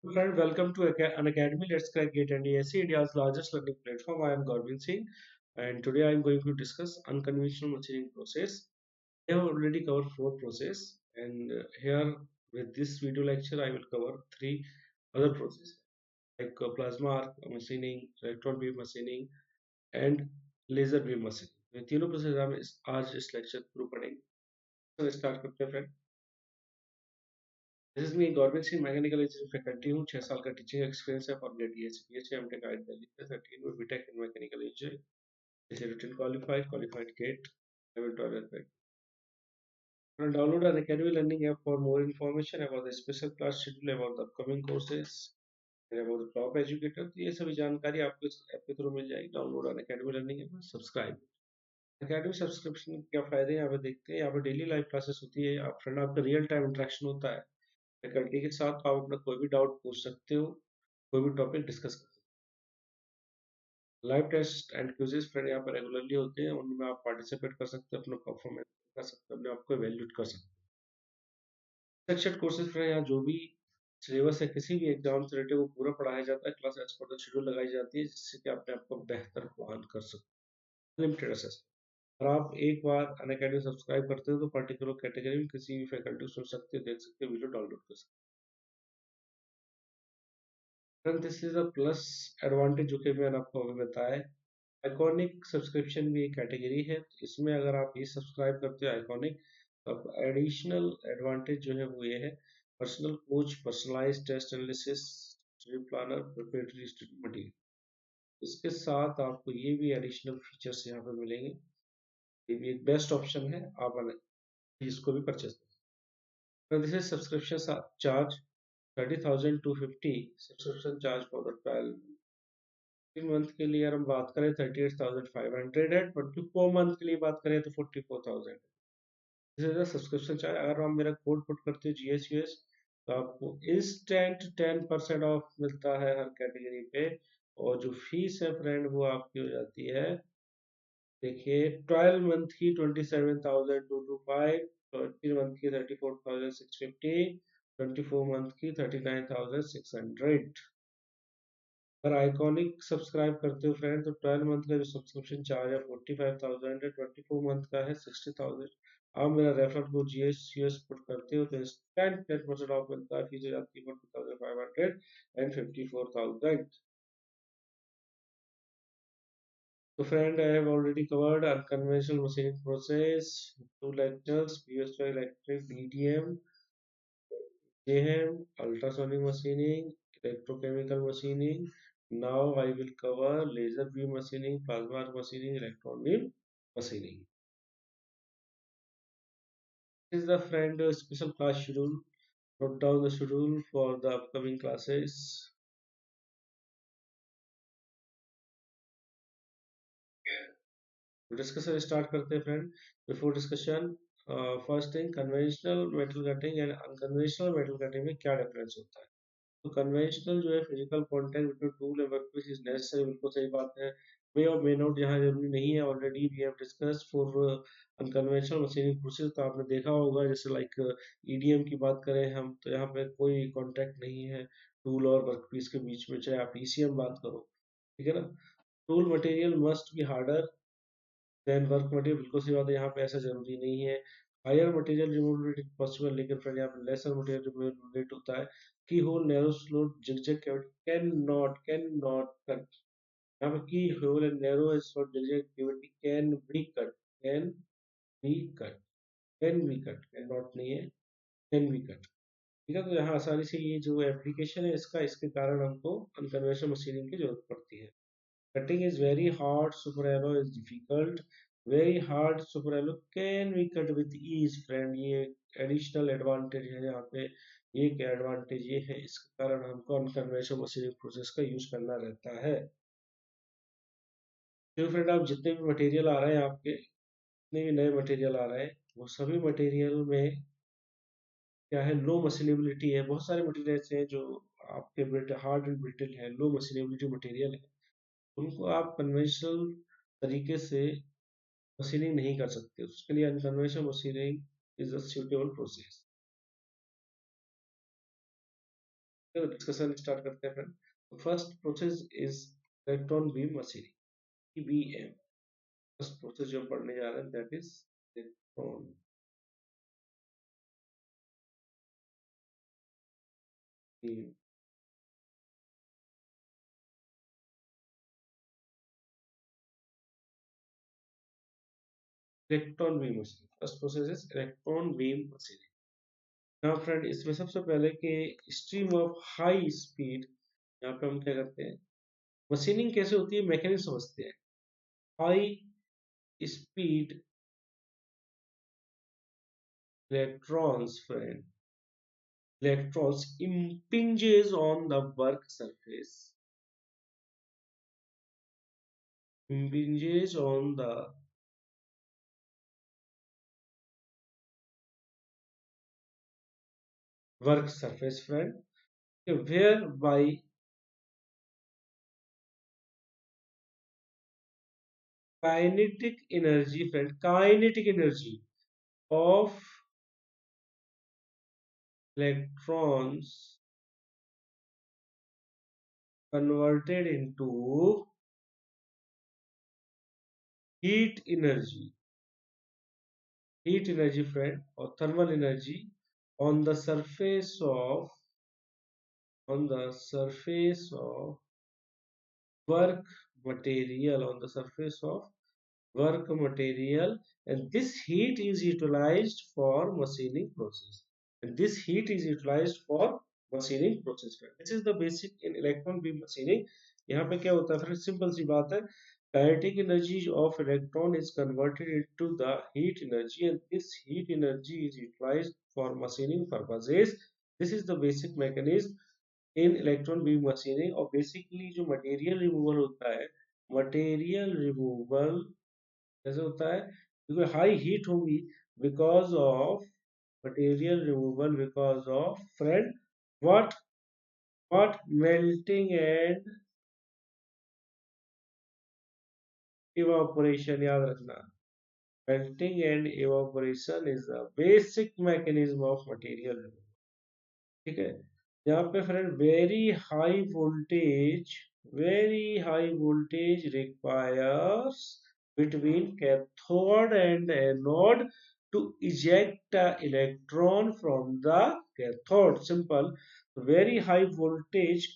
Friend, welcome to Unacademy. Let's crack Gate and ASC, India's largest learning platform. I am Garvin Singh, and today I am going to discuss unconventional machining process. I have already covered four process, and here with this video lecture, I will cover three other processes like plasma arc machining, electron beam machining, and laser beam machining. ये तीनों process हम आज इस lecture through पढ़ेंगे। तो start करते हैं friend. This is me government Singh mechanical engineering faculty हूँ। 6 साल का टीचिंग एक्सपीरियंस है for GATE BSc MTech IIT Delhi से 13 में बीटेक इन मैकेनिकल इंजीनियरिंग जैसे रिटन क्वालिफाइड गेट लेवल 12 पे। Download an Academy Learning app for more information about the special class schedule, about the upcoming courses, and about the top educator। तो ये सभी जानकारी आपको इस ऐप के through मिल जाएगी। Download an Academy Learning app, subscribe. Academy subscription के क्या फायदे हैं यहाँ पे देखते हैं। यहाँ पे डेली लाइव क्लासेस होती है, आप फ्रेंड आपका रियल टाइम इंटरेक्शन होता है फैकल्टी के साथ। आप अपना कोई भी डाउट पूछ सकते हो, कोई भी टॉपिक डिस्कस कर सकते हो। Live test and quizzes friend यहाँ पर रेगुलरली होते हैं, उनमें आप पार्टिसिपेट कर सकते हो, अपना परफॉर्मेंस कर सकते हो, अपने आप को वैल्यूट कर सकते हो। स्ट्रक्चर्ड कोर्सेज फ्रेंड, यहाँ जो भी सिलेबस है किसी भी एग्जाम से रिलेटेड वो पूरा पढ़ाया जाता है। Class as per the schedule लगाई जाती है जिससे कि अपने आप को बेहतर प्लान कर सकते हो। लिमिटेड एसेस, अगर आप एक बार अनअकैडमी सब्सक्राइब करते हो तो पर्टिकुलर कैटेगरी में किसी भी फैकल्टी सुन सकते हो, देख सकते हो, वीडियो डाउनलोड कर सकते हो। This is a plus advantage जो कि मैंने आपको अभी बताया। आइकॉनिक सब्सक्रिप्शन भी एक कैटेगरी है, इसमें अगर आप ये सब्सक्राइब करते हो आइकॉनिक, तो आप एडिशनल एडवांटेज जो है वो ये है, personal coach, personalize test analysis, study planner, preparatory study material. इसके साथ आपको ये भी एडिशनल फीचर्स यहाँ पे मिलेंगे। ये भी एक बेस्ट ऑप्शन है, आप इसको भी परचेज कर। So this is subscription charge 30,250 subscription charge for the 12 month के लिए। अगर हम बात करें 38,500 है, 24 मंथ के लिए बात करें तो 44,000। This is the subscription charge. अगर हम मेरा कोड पुट करते हैं GSUS तो आपको इंस्टेंट 10% ऑफ मिलता है हर कैटेगरी पे। और जो फीस है फ्रेंड वो आपकी हो जाती है, देखिए 12 मंथ की 27,225, 13 मंथ की 34,650, 24 मंथ की 39,600। अगर आइकॉनिक सब्सक्राइब करते हो फ्रेंड तो 12 मंथ का जो सब्सक्रिप्शन चार्ज है 45,000 है, 24 मंथ का है 60,000। आप मेरा रेफर कोड GSUS पुट करते हो तो इंस्टेंट 10% ऑफ मिलता है, फीस हो जाती है 40,500 and 54,000। So friend, I have already covered unconventional machining process, two lectures, PSY electric, DDM, JHM, ultrasonic machining, electrochemical machining. Now I will cover laser beam machining, plasma machining, electron beam machining. This is the friend special class schedule. Note down the schedule for the upcoming classes. Discussion start करते हैं friend. Before discussion, first thing, conventional metal cutting and unconventional metal cutting में क्या difference होता है। तो conventional जो है physical contact between tool and workpiece is necessary, बिल्कुल सही बात है। मे और मे नॉट यहाँ जरूरी नहीं है, already we have discuss for unconventional machining process. तो आपने देखा होगा जैसे लाइक EDM की बात करें हम तो यहाँ पे कोई कांटेक्ट नहीं है टूल और वर्कपीस के बीच में, चाहे आप ECM बात करो, ठीक है ना। Tool material must be harder than work material, बिल्कुल सी बात है, यहाँ पे ऐसा जरूरी नहीं है। हायर मटेरियल रिमूवेबिलिटी पॉसिबल, लेकिन फिर यहाँ पे लेसर मटेरियल रिमूवेबिलिटी होता है। Key hole narrow slot zigzag can not cut. यहाँ पे key hole and narrow slot zigzag cavity can be cut can be cut, can not नहीं है, कैन बी कट। ठीक है, तो यहाँ आसानी से ये जो एप्लीकेशन है इसका, इसके कारण हमको अनकन्वेंशनल मशीनिंग की जरूरत पड़ती है। Cutting is very hard, super alloy is difficult. Very hard super alloy can be cut with ease friend। ये एडिशनल एडवांटेज है यहाँ पे। ये क्या एडवांटेज ये है, इसके कारण हमको अनकन्वेंशनल मशीनिंग प्रोसेस का यूज करना रहता है। तो फ्रेंड, आप जितने भी मटेरियल आ रहे हैं आपके, जितने भी नए मटेरियल आ रहे हैं वो सभी मटेरियल में क्या है, लो मशीनेबिलिटी है। बहुत सारे मटेरियल ऐसे हैं जो आपके ब्रिटल, हार्ड एंड ब्रिटल है, लो मशीनेबिलिटी मटेरियल है, उनको आप कन्वेंशनल तरीके से मशीनिंग नहीं कर सकते। उसके लिए unconventional machining is a suitable process. तो डिस्कशन स्टार्ट करते हैं friend. First process is electron beam machining, EBM. First process जो हम पढ़ने जा रहे हैं that is electron beam. Electron beam machining, first process is electron beam machining. now friend इसमें सबसे पहले कि स्ट्रीम ऑफ हाई स्पीड, यहाँ पे हम क्या करते हैं, मशीनिंग कैसे होती है मैकेनिज्म समझते हैं। High speed electrons friend, electrons impinges on the work surface, impinges on the work surface friend, whereby kinetic energy friend, kinetic energy of electrons converted into heat energy, heat energy friend, or thermal energy on the surface of, on the surface of work material, on the surface of work material, and this heat is utilized for machining process, and this heat is utilized for machining process। this is the basic in electron beam machining। यहाँ पे क्या होता है फिर, simple सी बात है, kinetic energy of electron is converted into the heat energy, and this heat energy is utilized for machining purposes। this is the basic mechanism in electron beam machining. और basically जो मटेरियल रिमूवल होता है, material removal कैसे होता है, क्योंकि high heat होगी because of material removal, because of friend what, what melting and evaporation, याद रखना, melting and evaporation is the basic mechanism of material removal. ठीक है, यहाँ पे friend very high voltage, very high voltage requires between cathode and anode to eject a electron from the cathode। simple, very high voltage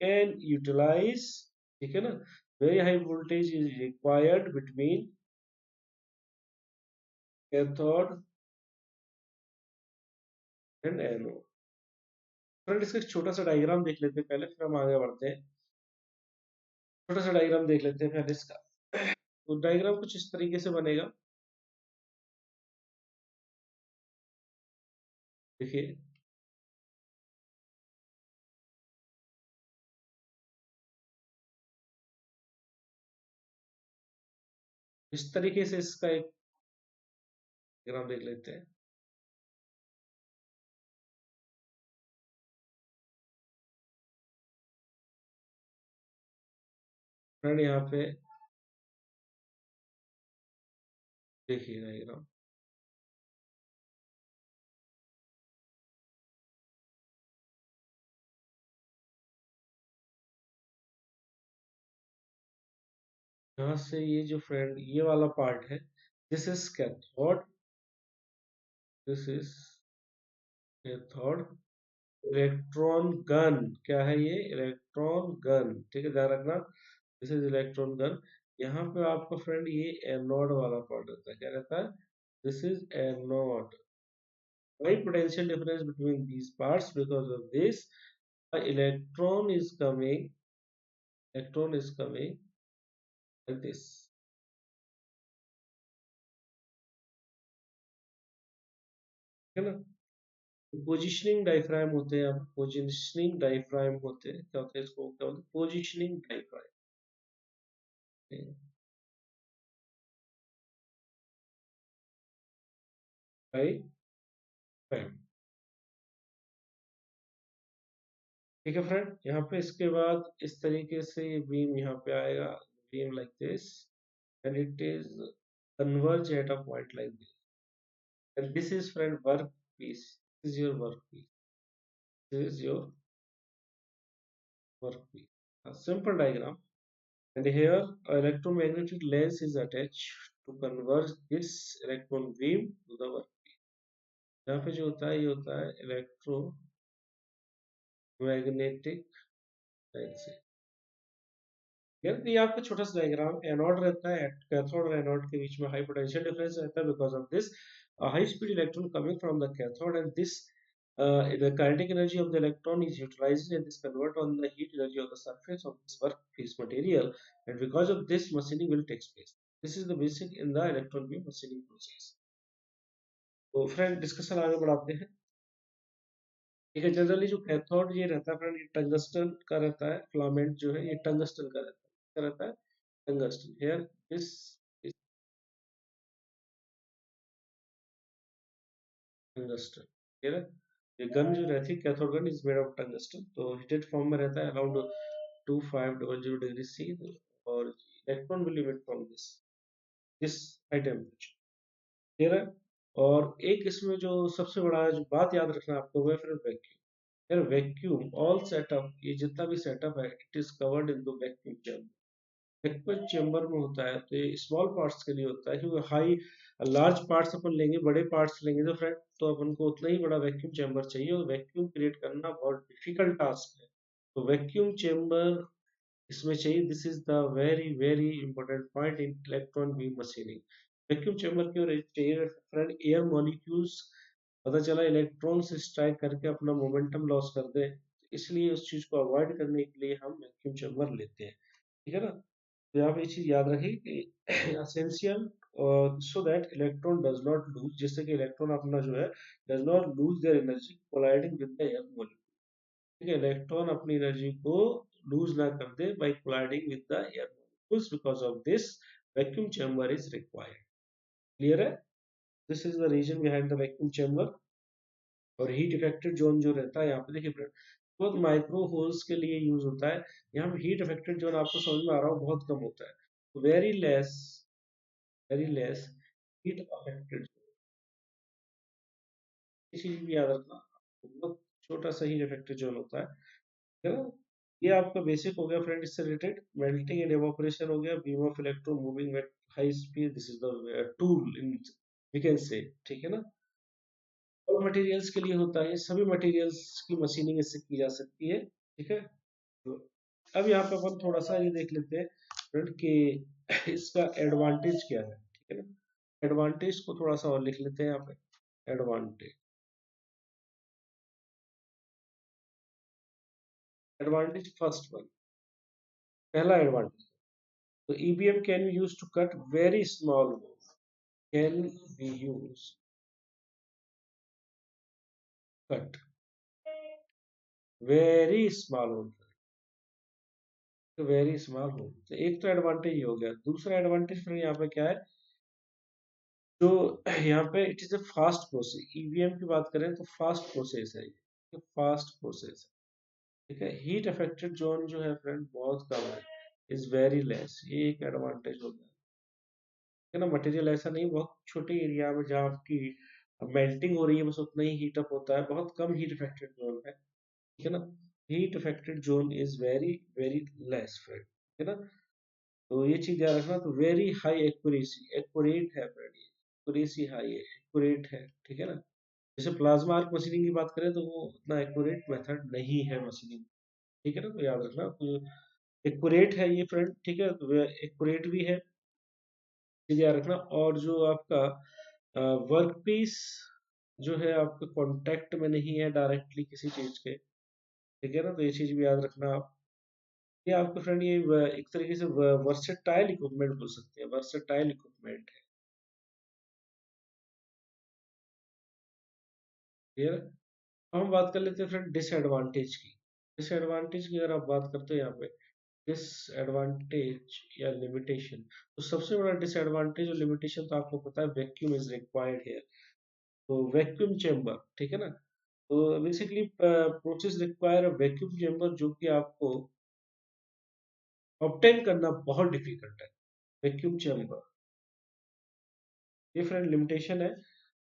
can utilize, ठीक है ना, very high voltage is required between cathode and anode। Friend इसका एक छोटा सा diagram देख लेते हैं पहले, फिर हम आगे बढ़ते हैं। छोटा सा डायग्राम देख लेते हैं पहले इसका। तो डायग्राम कुछ इस तरीके से बनेगा, देखिए इस तरीके से इसका एक डायग्राम देख लेते हैं। फ्रेंड यहाँ पे देखिए डायग्राम, यहाँ से ये जो फ्रेंड ये वाला पार्ट है, this is cathode, this is cathode. Electron gun, क्या है ये, इलेक्ट्रॉन गन, ठीक है, ध्यान रखना, दिस इज इलेक्ट्रॉन गन। यहाँ पे आपका फ्रेंड ये एनोड वाला पार्ट रहता है, क्या रहता है, this is anode. why potential difference between these parts, because of this electron is coming, electron is coming like this, है ना। पोजिशनिंग डायफ्राम होते हैं, आप पोजिशनिंग डायफ्राम होते हैं, क्या होता है इसको, क्या बोलते हैं, पोजिशनिंग डायफ्राम, डायफ्राम। ठीक है फ्रेंड, यहाँ पे इसके बाद इस तरीके से ये बीम यहाँ पे आएगा, beam like this, and it is converge at a point like this, and this is friend work piece, this is your work piece, this is your workpiece. A simple diagram. And here, electromagnetic lens is attached to convert this electron beam to the work. यहाँ पे जो होता है ये होता है electromagnetic lens. ये आपका छोटा सा डायग्राम एनोड रहता है, कैथोड और एनोड के बीच में हाई पोटेंशियल डिफरेंस रहता है because of this high speed electron coming from the cathode and this the kinetic energy of the electron is utilized and is converted on the heat energy of the surface of this workpiece material, and because of this machining will take place. This is the basic in the electron beam machining process. तो friend discussion आगे बढ़ाते हैं। ठीक है, generally जो cathode ये रहता है फ्रेंड, ये टंगस्टन का रहता है, फिलामेंट जो है ये टंगस्टन का रहता है, क्या रहता है, tungsten. Here this is tungsten. ठीक है, ये गन जो रहती है cathode gun is made of tungsten, तो हीटेड फॉर्म में रहता है अराउंड 2500 डिग्री सी, और electron will emit from this high temperature. ठीक है, और एक इसमें जो सबसे बड़ा जो बात याद रखना आपको वो है फिर वैक्यूम। फिर वैक्यूम ऑल सेटअप, ये जितना भी सेटअप है it is covered in the vacuum chamber. Vacuum chamber में होता है तो ये स्मॉल पार्ट्स के लिए होता है, क्योंकि हाई लार्ज पार्ट्स अपन लेंगे, बड़े पार्ट्स लेंगे तो फ्रेंड तो अपन को उतना ही बड़ा वैक्यूम चैम्बर चाहिए, और वैक्यूम क्रिएट करना बहुत डिफिकल्ट टास्क है। तो वैक्यूम चैम्बर इसमें चाहिए। This is the very very important point in electron beam machining. Vacuum chamber क्यों चाहिए फ्रेंड? एयर मॉलिक्यूल्स पता चला इलेक्ट्रॉन से स्ट्राइक करके अपना मोमेंटम लॉस कर दे, इसलिए उस चीज को अवॉइड करने के लिए हम वैक्यूम चैम्बर लेते हैं। ठीक है ना, तो आप ये चीज याद रखिए कि essential so that electron does not lose, जिससे कि इलेक्ट्रॉन अपना जो है does not lose their energy colliding with the air molecule. ठीक है, इलेक्ट्रॉन अपनी एनर्जी को लूज ना कर दे by colliding with the air molecules, because of this vacuum chamber is required. Clear है? This is the reason behind the vacuum chamber. और heat affected zone जो रहता है यहाँ पे देखिए फ्रेंड, बहुत माइक्रो होल्स के लिए यूज होता है। यहाँ पे हीट इफेक्टेड जोन आपको समझ में आ रहा हो बहुत कम होता है, वेरी लेस हीट अफेक्टेड, ये चीज भी याद रखना। बहुत छोटा सा हीट इफेक्टेड जोन होता है ना। ये आपका बेसिक हो गया फ्रेंड, इससे रिलेटेड मेल्टिंग एंड एवापोरेशन हो गया, beam of electron moving at high speed, this is the tool in we can say. ठीक है ना, और मटेरियल्स के लिए होता है, सभी मटेरियल्स की मशीनिंग इससे की जा सकती है। ठीक है, तो अब यहाँ पे अपन थोड़ा सा ये देख लेते हैं फ्रेंड कि इसका एडवांटेज क्या है। ठीक है ना, एडवांटेज को थोड़ा सा और लिख लेते हैं यहाँ पे। एडवांटेज, एडवांटेज फर्स्ट वन, पहला एडवांटेज, तो EBM can be use to cut very small hole, can be use cut very small hole, very small hole. तो एक तो एडवांटेज ये हो गया। दूसरा एडवांटेज फिर यहाँ पे क्या है, जो यहाँ पे it is a fast process, EVM की बात करें तो फास्ट प्रोसेस है ये, फास्ट प्रोसेस। ठीक है, हीट अफेक्टेड जोन जो है फ्रेंड बहुत कम है, इज वेरी लेस, ये एक एडवांटेज हो गया। है ना, मटेरियल ऐसा नहीं, बहुत छोटे एरिया में जहाँ आपकी मेल्टिंग हो रही है बस उतना ही हीट अप होता है, बहुत कम हीट अफेक्टेड जोन है। ठीक है ना, heat affected zone is very very less friend. है ना, तो ये चीज याद रखना। तो वेरी हाई एक्यूरेसी, एक्यूरेट है फ्रेंड, एक्यूरेसी हाई है, एक्यूरेट है। ठीक है ना, जैसे प्लाज्मा आर्क मशीनिंग की बात करें तो वो उतना एक्यूरेट मेथड नहीं है मशीनिंग। ठीक है ना, तो याद रखना तो एक्यूरेट है ये फ्रेंड। ठीक है, तो एक्यूरेट भी है, चीज याद रखना। और जो आपका वर्क पीस जो है आपके कांटेक्ट में नहीं है डायरेक्टली किसी चीज के। ठीक है ना, तो ये चीज भी याद रखना आप। ये आपके फ्रेंड ये एक तरीके से वर्सेटाइल इक्विपमेंट बोल सकते हैं, वर्सेटाइल इक्विपमेंट है। क्लियर है? अब हम बात कर लेते हैं फ्रेंड डिसएडवांटेज की। डिसएडवांटेज की अगर आप बात करते हैं यहाँ पे, डिसएडवांटेज या लिमिटेशन, तो सबसे बड़ा डिसएडवांटेज और लिमिटेशन तो आपको पता है, वैक्यूम इज रिक्वायर्ड हियर। तो वैक्यूम चेंबर, ठीक है ना, तो basically process require vacuum chamber, जो कि आपको ऑब्टेन करना बहुत डिफिकल्ट है, वैक्यूम चेंबर। ये फ्रेंड लिमिटेशन है,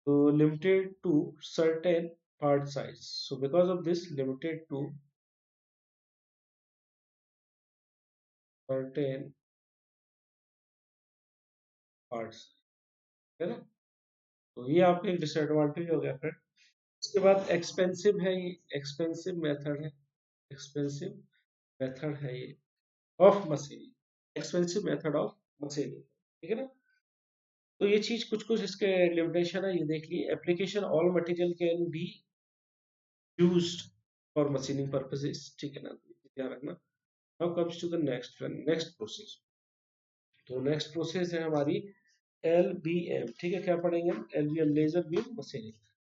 तो limited to certain part size, so because of this limited to certain parts, है ना। तो ये आपका एक डिसएडवांटेज हो गया फ्रेंड। इसके बाद एक्सपेंसिव है, ये एक्सपेंसिव मेथड है, एक्सपेंसिव मेथड है ये of machining, expensive method of machining, ठीक है ना। तो ये चीज कुछ कुछ इसके लिमिटेशन है, ये देख लिए। Application all material can be used for machining purposes, ठीक है ना, तो ध्यान रखना। Now comes to the next next process. तो नेक्स्ट प्रोसेस है हमारी LBM, ठीक है, क्या पढ़ेंगे हम? LBM, laser beam machining.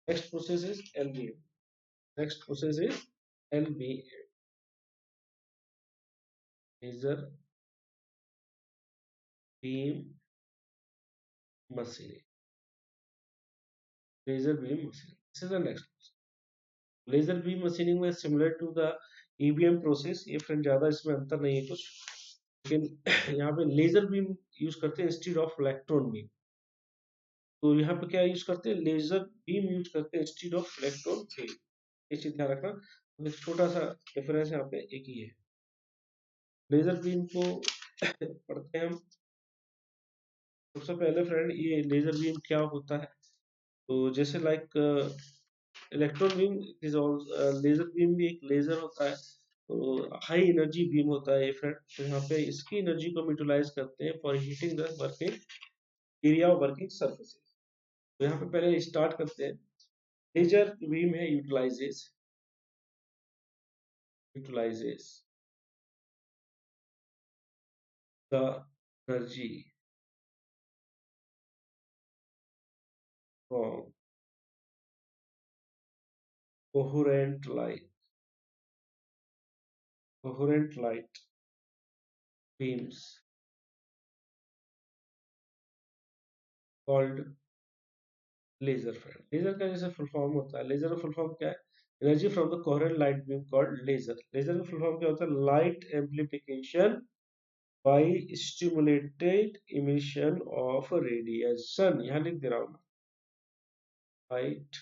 Next process is LBM, next process is LBM, laser beam machining, laser beam machining, this is the next. Laser beam machining में similar to the EBM process, ये friend ज्यादा इसमें अंतर नहीं है कुछ, लेकिन यहाँ पे लेजर बीम यूज करते हैं इंस्टीड ऑफ इलेक्ट्रॉन बीम। तो यहाँ पे क्या यूज करते हैं? लेजर बीम यूज करते हैं इंस्टीड ऑफ इलेक्ट्रॉन बीम, ये चीज ध्यान रखना। तो एक छोटा सा डिफरेंस यहाँ पे एक ही है। लेजर बीम को पढ़ते हैं हम। सबसे पहले फ्रेंड ये लेजर बीम क्या होता है? तो जैसे like electron beam is all, laser beam भी एक लेजर होता है, तो हाई एनर्जी बीम होता है ये फ्रेंड। तो यहाँ पे इसकी एनर्जी को हम यूटिलाइज करते हैं for heating the working area of working surfaces. तो यहाँ पे पहले स्टार्ट करते हैं। लेजर बीम है utilizes the energy from coherent light, coherent light beams called laser friend. Laser का जैसे फुल फॉर्म होता है, लेजर का फुल फॉर्म क्या है? Energy from the coherent light beam called laser. Laser का फुल फॉर्म क्या होता है? Light amplification by stimulated emission of radiation, यहाँ लिख दे रहा हूँ, light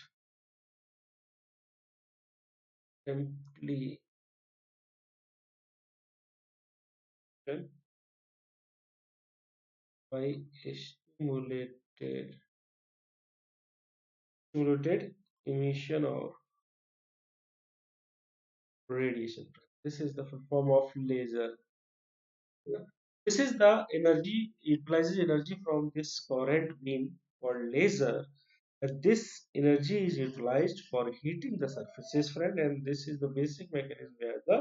amplification by stimulated emission of radiation. This is the form of laser. This is the energy, utilizes energy from this current beam called laser. This energy is utilized for heating the surfaces, friend, and this is the basic mechanism where the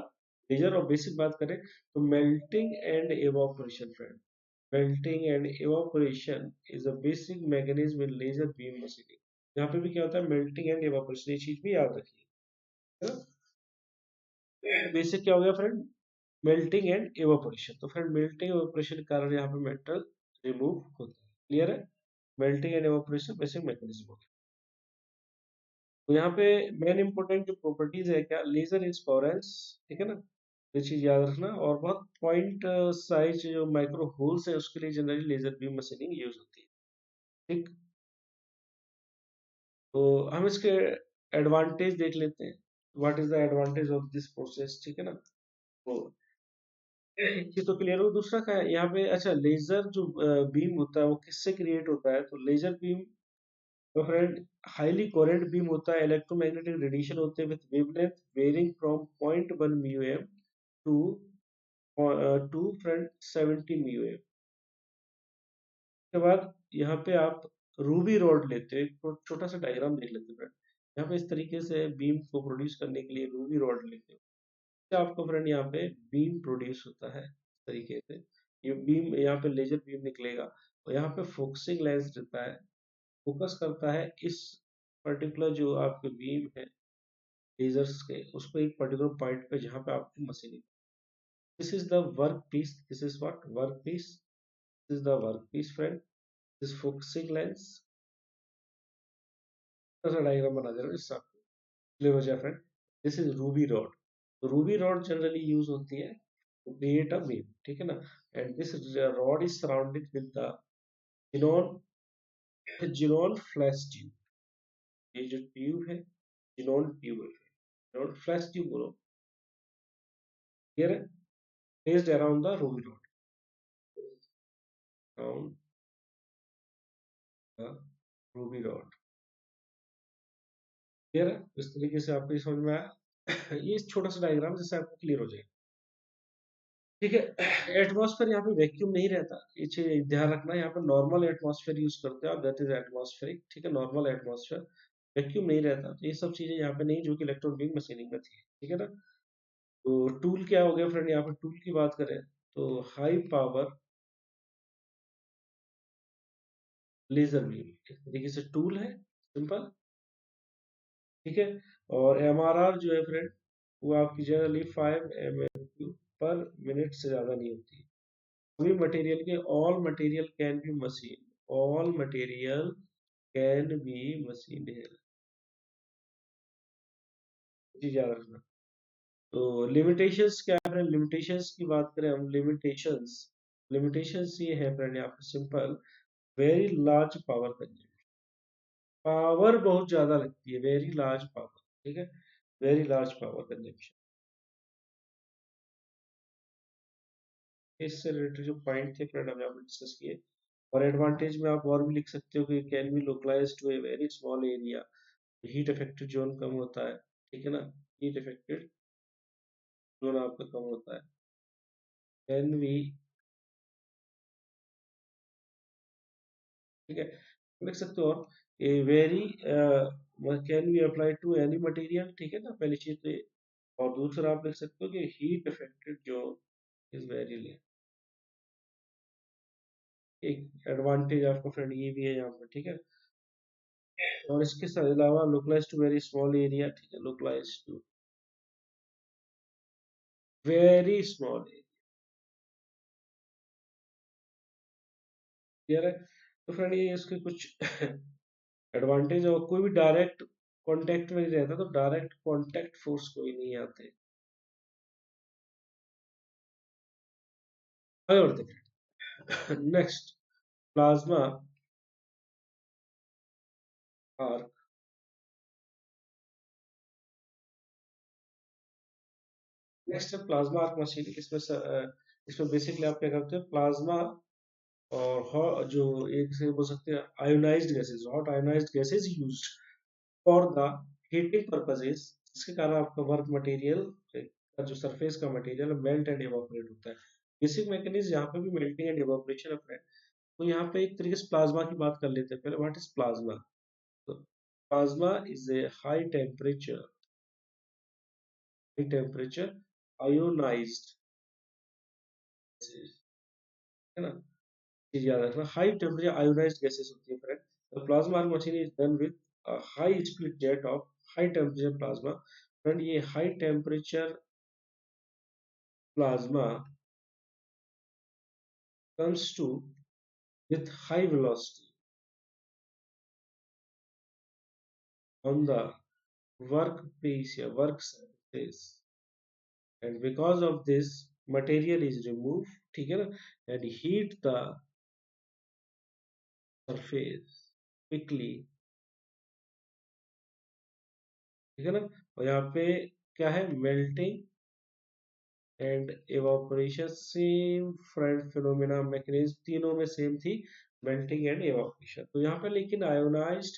laser or basic बात करें तो melting and evaporation, friend. Melting and evaporation is a basic mechanism in laser beam machining. यहाँ पे भी क्या होता है? Melting and evaporation, ये चीज भी याद रखिए, है ना। बेसिक क्या हो गया फ्रेंड? Melting and evaporation. तो फ्रेंड मेल्टिंग इवापोरेशन के कारण यहाँ पे मेटल रिमूव होता है, क्लियर है। Melting and evaporation basic mechanism होता है। तो यहाँ पे मेन इंपोर्टेंट जो प्रॉपर्टीज है क्या? लेजर इज कोहेरेंस, ठीक है ना, ये चीज याद रखना। और बहुत पॉइंट साइज जो माइक्रो होल्स है उसके लिए generally laser beam machining use होती है, ठीक। तो हम इसके एडवांटेज देख लेते हैं, what is the advantage of this process, ठीक है ना। तो ये तो क्लियर हो। दूसरा क्या है यहाँ पे? अच्छा, लेजर जो बीम होता है वो किससे क्रिएट होता है? तो लेजर बीम तो फ्रेंड हाईली कोरेंट बीम होता है, इलेक्ट्रोमैग्नेटिक रेडिएशन होते हैं with wavelength varying from 0.1 mu m to friend 70 mu m. के बाद यहाँ पे आप रूबी रॉड लेते हैं, एक छोटा सा डायग्राम देख लेते हैं फ्रेंड। यहाँ पे इस तरीके से बीम को प्रोड्यूस करने के लिए रूबी रॉड लेते हैं, तो आपको फ्रेंड यहाँ पे बीम प्रोड्यूस होता है इस तरीके से। ये बीम यहाँ पे लेजर बीम निकलेगा और यहाँ पे फोकसिंग लेंस रहता है, फोकस करता है इस पर्टिकुलर जो आपके बीम है लेजर्स के, उसको एक पर्टिकुलर पॉइंट पे जहाँ पे आपकी machining. This is the work piece, this is what work piece, this is the work piece friend, this focusing lens. Diagram बना दे रहा हूँ इससे आपको क्लियर हो जाए friend. This is ruby rod. तो रूबी रॉड जनरली यूज होती है to create a beam, ठीक है ना। and this rod is surrounded with the xenon xenon flash tube। ये जो ट्यूब है xenon ट्यूब है, xenon flash ट्यूब बोलो, क्लियर है। placed around the ruby rod, around the ruby rod। Clear है? इस तरीके से आपको समझ में आया। ये छोटा सा डायग्राम जिससे आपको क्लियर हो जाए। ठीक है, एटमॉस्फेयर यहाँ पे वैक्यूम नहीं रहता, ये चीज ध्यान रखना। यहाँ पे नॉर्मल एटमॉस्फेयर यूज करते हैं आप, दैट इज एटमॉस्फेरिक। ठीक है, नॉर्मल एटमॉस्फेयर, वैक्यूम नहीं रहता। तो ये सब चीजें यहाँ पे नहीं जो कि इलेक्ट्रॉन बीम मशीनिंग में थी। ठीक है ना। तो टूल क्या हो गया फ्रेंड, यहाँ पे टूल की बात करें तो हाई पावर लेजर बीम एक तरीके से टूल है, सिंपल। ठीक है, और एमआरआर जो है फ्रेंड, वो आपकी जनरली 5 mMq पर मिनट से ज्यादा नहीं होती। सभी मटेरियल के, all material can B machine, all material can B machine है, चीज याद रखना। तो लिमिटेशंस क्या है फ्रेंड, लिमिटेशंस की बात करें हम, लिमिटेशंस, लिमिटेशंस ये है फ्रेंड यहाँ पे simple, very large power consumption, power बहुत ज्यादा लगती है, वेरी लार्ज पावर। ठीक है, वेरी लार्ज पावर कंजम्पशन। इससे रिलेटेड जो पॉइंट थे फ्रेंड हमने यहाँ पे डिस्कस किए। और एडवांटेज में आप और भी लिख सकते हो कि can be localised to a very small area, heat affected zone कम होता है। ठीक है ना, हीट इफेक्टेड जोन आपका कम होता है। कैन बी, ठीक है, लिख सकते हो। और a very can be apply to any material. ठीक है ना, पहली चीज तो ये। और दूसरा आप लिख सकते हो कि heat affected zone is very ले, एक एडवांटेज आपको फ्रेंड ये भी है यहाँ पर। ठीक है, और इसके अलावा localize to very small area. ठीक है, localize to very small area, clear है? तो फ्रेंड ये इसके कुछ एडवांटेज। और कोई भी डायरेक्ट कांटेक्ट में नहीं रहता, तो डायरेक्ट कांटेक्ट फोर्स कोई नहीं आते। आगे बढ़ते हैं। Next, plasma arc. नेक्स्ट है प्लाज्मा आर्क मशीन। इसमें बेसिकली आप क्या करते हैं, प्लाज्मा और जो एक से बोल सकते हैं ionised gases, hot ionised gases used for the heating purposes, जिसके कारण आपका वर्क मटेरियल का जो सरफेस का मटेरियल मेल्ट एंड इवापोरेट होता है। बेसिक मैकेनिज्म यहाँ पे भी मेल्टिंग एंड इवापोरेशन है। तो यहाँ पे एक तरीके से प्लाज्मा की बात कर लेते हैं पहले। What is plasma? तो plasma is a high temperature ionised, है ना, चीज याद रखना। हाई टेम्परेचर आयोनाइज्ड गैसेस होती है friend. The plasma machine is done with high speed jet of high temperature plasma. Friend ये high temperature plasma comes to with high velocity on the workpiece या work surface, and because of this material is removed, ठीक है ना, and heat the surface quickly। ठीक है ना, और यहाँ पे क्या है, melting and evaporation, same friend phenomena mechanism तीनों में सेम थी, मेल्टिंग एंड एवापोरेशन। तो यहाँ पे लेकिन आयोनाइज्ड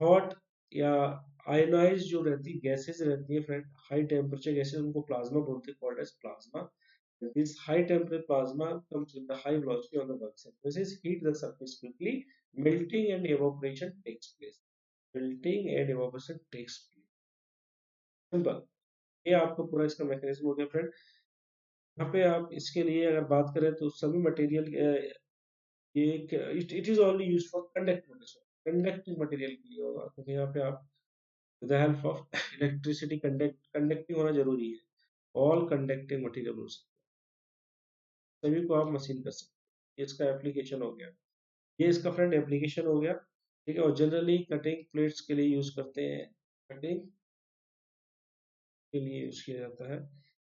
हॉट या आयोनाइज जो रहती गैसेस रहती है फ्रेंड, हाई टेम्परेचर गैसेस, उनको प्लाज्मा बोलते हैं, called as plasma. This high temperature plasma comes with the high velocity on the work surfaces, heat the surface quickly, melting and evaporation takes place, melting and evaporation takes place, simple. ये आपको पूरा इसका mechanism हो गया friend. यहाँ पे आप इसके लिए अगर बात करें तो सभी मटेरियल, ये it is only use for conducting material के लिए होगा, क्योंकि यहाँ पे आप with the help of electricity conducting होना जरूरी है। ऑल कंडक्टिंग मटेरियल सभी को आप मशीन कर सकते हैं। ये इसका एप्लीकेशन हो गया, ये इसका फ्रेंड एप्लीकेशन हो गया। ठीक है, और जनरली कटिंग प्लेट्स के लिए यूज करते हैं, कटिंग के लिए यूज किया जाता है।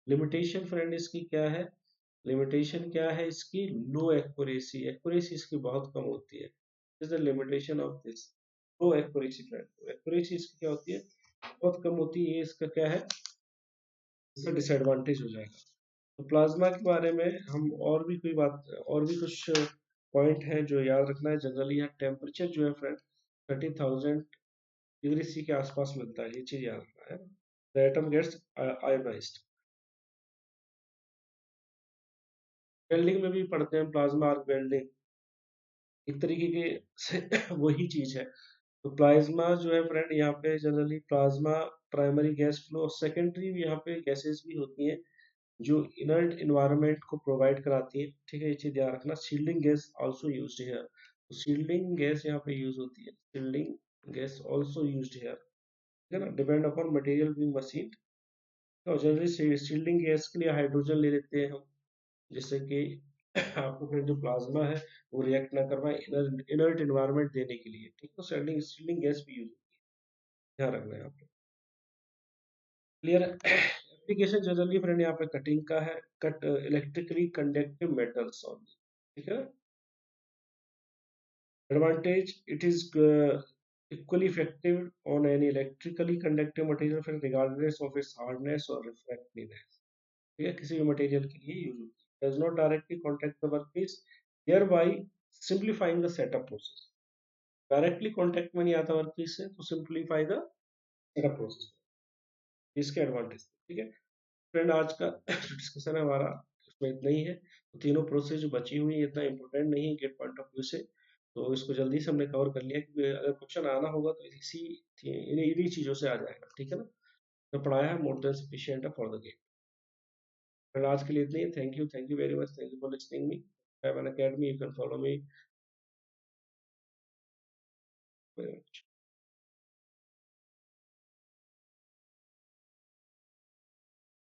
लिमिटेशन फ्रेंड इसकी क्या है, लिमिटेशन क्या है इसकी, लो एक्यूरेसी, एक्यूरेसी इसकी बहुत कम होती है। Is the limitation of this, low accuracy friend. Accuracy इसकी क्या होती है, बहुत कम होती है। ये इसका क्या है, इसका डिसएडवांटेज हो जाएगा। तो प्लाज्मा के बारे में हम और भी कोई बात और भी कुछ पॉइंट है जो याद रखना है। जनरली यहाँ टेम्परेचर जो है फ्रेंड 30,000 डिग्री सी के आसपास मिलता है, ये चीज याद रखना है। The atom gets ionized. Welding में भी पढ़ते हैं प्लाज्मा आर्क वेल्डिंग, एक तरीके के से वही चीज है। तो प्लाज्मा जो है फ्रेंड यहाँ पे generally plasma primary gas flow और सेकेंडरी यहाँ पे गैसेस भी होती हैं जो इनर्ट इन्वायरमेंट को प्रोवाइड कराती है। ठीक है, ये चीज ध्यान रखना। Shielding gas also used here, तो शील्डिंग गैस यहाँ पे यूज होती है। Shielding gas also used here, ठीक है ना। Depend upon material being machine. तो जनरली शील्डिंग गैस के लिए हाइड्रोजन ले लेते हैं हम, जिससे कि आपको फिर जो प्लाज्मा है वो रिएक्ट ना कर पाए इनर्ट इन्वायरमेंट देने के लिए। ठीक है, शील्डिंग शील्डिंग गैस भी यूज, ध्यान रखना है यहाँ पे। क्लियर है। एप्लीकेशन जनरली फ्रेंड यहाँ पे कटिंग का है, cut electrically conductive metals only, ठीक है। Advantage, it is equally effective on any electrically conductive material friend regardless of its hardness और रिफ्रैक्टिवनेस। ठीक है, किसी भी मटेरियल के लिए यूज होती है। Does not directly contact the workpiece, thereby simplifying the setup process। Directly contact में नहीं आता वर्कपीस से, तो सिंप्लीफाई द सेटअप प्रोसेस, इसके एडवांटेज। ठीक है फ्रेंड, आज का जो डिस्कशन है हमारा उसमें इतना ही है। तो तीनों प्रोसेस जो बची हुई है इतना इंपॉर्टेंट नहीं है गेट पॉइंट ऑफ व्यू से, तो इसको जल्दी से हमने कवर कर लिया, क्योंकि अगर क्वेश्चन आना होगा तो इन्हीं चीजों से आ जाएगा। ठीक है ना, तो पढ़ाया है more than sufficient for the GATE. Friend, आज के लिए इतना ही। Thank you very much, thank you for listening me. Have an academy, you can follow me.